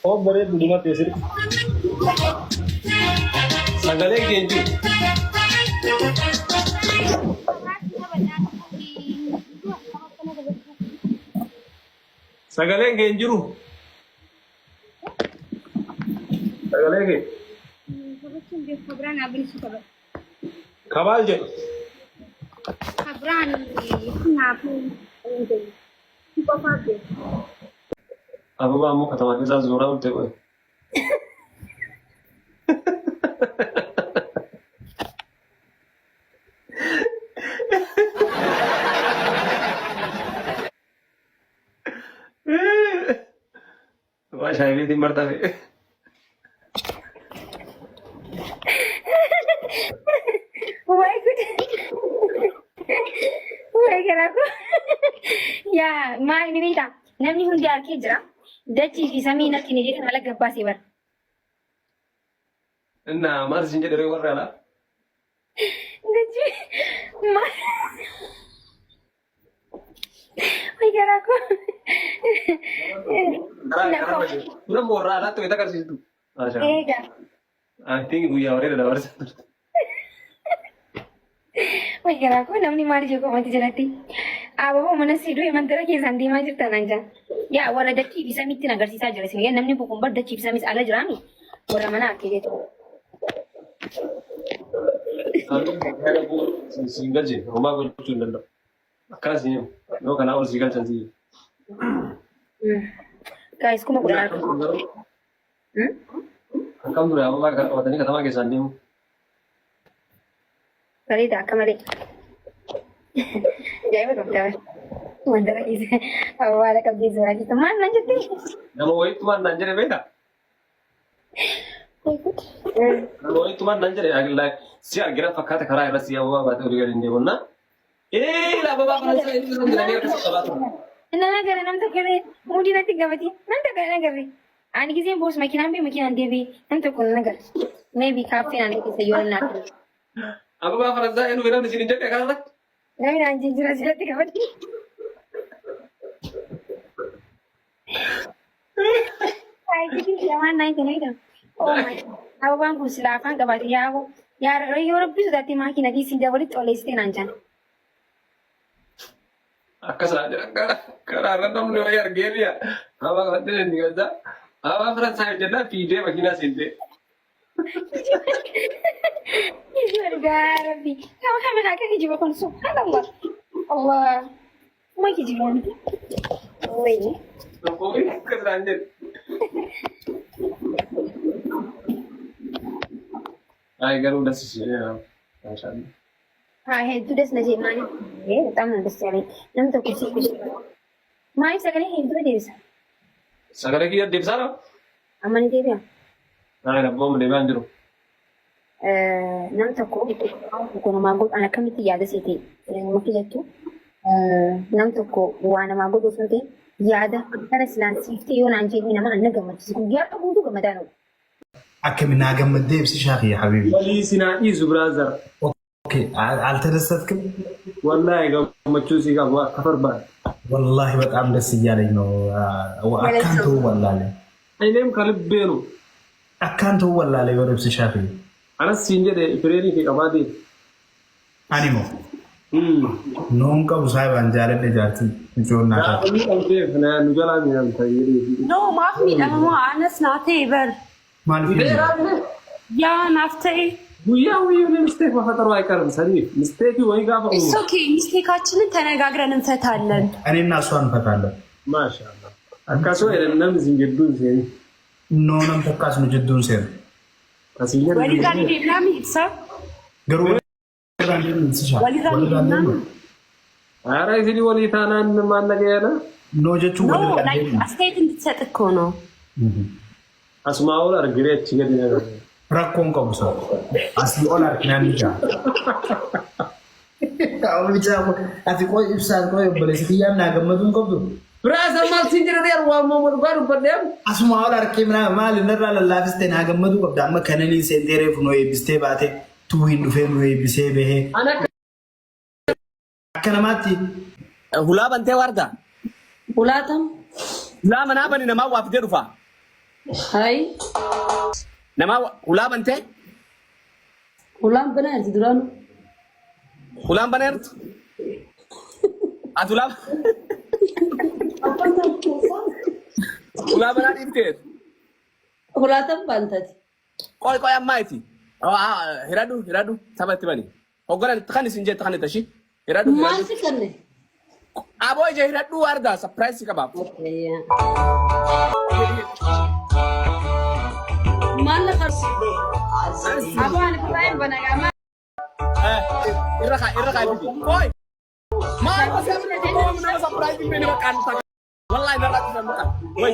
Oh, beri dulu mati sih. Sanggalnya genji. Sanggalnya genji lu. Sanggalnya genji. Kabal je. Kabran napu. Abu Bamu kata mati saya zura untuk itu. Wah, saya ini timur tapi. Oh my god. Oh my god aku. Ya, ma ini minta. Namni hundi arke jira. Dachi fi samina kini je kana laga basi bar. Nah, mas sinja dari warna lah. Dachi ma. Oh my god aku. Udah murah lah tuh kita kasih itu. Ega. I think we are ready to Oh my god aku namni mari juga mati jalati. Ababu mana sidu yang antara kisah di majur tananja. Ya wala dachi bisa miti nagar sisa jelas ya namni bukumbar dachi bisa mis ala jerami. Wala mana akide tu. Single je, rumah gue cuma dulu. Akan sih, lo kenal orang single cantik. Guys, kuma kuda. Kamu tuh ya, apa tadi kata mak kesan nih? Kali dah kamari. Jangan berkata. Mandara is. Awal kabdi zora kita mana jadi? Kalau itu mah nanjere beda. Kalau itu mah nanjere, agak si akhirnya fakkat kerana ada si awal batu juga di mana? Lah bapak kalau saya itu nanti kasih batu. Nana gara nam tak kere, mudi nanti gawati. Nanti gara gawati. Ani kisi bos makin nanti bi. Nanti kau nagar. Maybe kafe nanti kisi yuran nak. Aku bapak Farazza ini bilang di sini jadi kan? Kami nanti jelas nanti gawati. Ay, kisi zaman naik kan? Oh my. Aku bang kusilapan gawati ya aku. Ya, orang bisa dati makin nanti sih jawab itu oleh istinan. Akka saja karena nom lo yar gel ya. Apa kata dia ni kata? Apa pernah saya jadi video begini sini? Ini negara bi. Kamu kami nak kerja bukan subhanallah. Allah. Mau kerja mana? Oh ini. Nampak ini keranjat. Ay, garu dah sih ya. Macam. Hai, itu dah sengaja mana? Tamu dah sekali. Nam tu kusi. Mai sekali itu dia bisa. Sekarang kita di sana. Aman dia. Nah, ada bom di mana dulu? Nam tu ko na magot anak kami tiada siti. Yang mungkin itu. Nam tu ko wana magot usunti. Yada karena silan safety yo nanti ni nama anak gamat. Dia tu butuh gamat. أكمل ناقم الديبس شاخي يا حبيبي. ولي سنائي زبرازر. أوكي ألترستكم؟ والله قام تشوسي قام كفر بعد. والله بتعمل السيارة إنه وأكانت هو ولا لا؟ أينهم قلب بينو. أكانت هو ولا لا يوربس شاخي؟ أنا السينجر فريري في أبادي. أنيمو. نوم كم صاحب أنجارة نجارتي نجور ناقة. أنا نجلا من التغيير. No ما في أنا سناتي بر. ما في. يا نفتي. ويا مستيك ما خطر واي كرم سريف مستيك وين قافه. It's okay مستيكاتشن تناقرن نفتالن. أنا الناس وان فتالن. ما شاء الله. أكاسو إلى نام زنجدون زين. نونم تكاس نجدون سير. كاسينيا. ولي كان يبلامي صح؟ قروا. ولي كان يبلامي. Ara isini walii taanaan maal nagayana? Noo jechuun No, walirra like deemna. asteet እንድትሰጥ እኮ ነው። Asuma ol argiree achi gadi na gahe. Rakkoon qabu sana. Asii ol harkinaan ni jaa. Ati qoo ibsaan qoo obboleessi kiyyaan naa gammaduu hin qabdu. Biraasa maal siin jira deeru waan moomoo dhugaa dubbadheem. Asuma ol harkee maal innarraa lallaafistee naa gammaduu qabda. Amma kananii seentee reefu noo eebbistee baate tuu hin dhufee noo eebbisee bahee. Akka namaatti. Hulaa bantee warda. Ulaatam. Hulaa manaa bani namaa waa fidee dhufa. Hai. Namaa hulaa bantee. Ulaan banaa jirti duraanu. Hulaan baneertu. Ati hulaa. Hulaa banaa dhiibteet. Ulaatam bantati. Qoy ammaa iti. Hiradu sabatti bani. Hoggolan kan isin jette kan tashi. Hiradu. Maal si kanne? Aboo ija hiradu warda surprise si qabaaf. Maal na qarsi? Abaan Ibrahim banagama. Irra kai biti. Qoy. Maal masih nama surprise ini makan. Wallahi narati sama kan. Woi.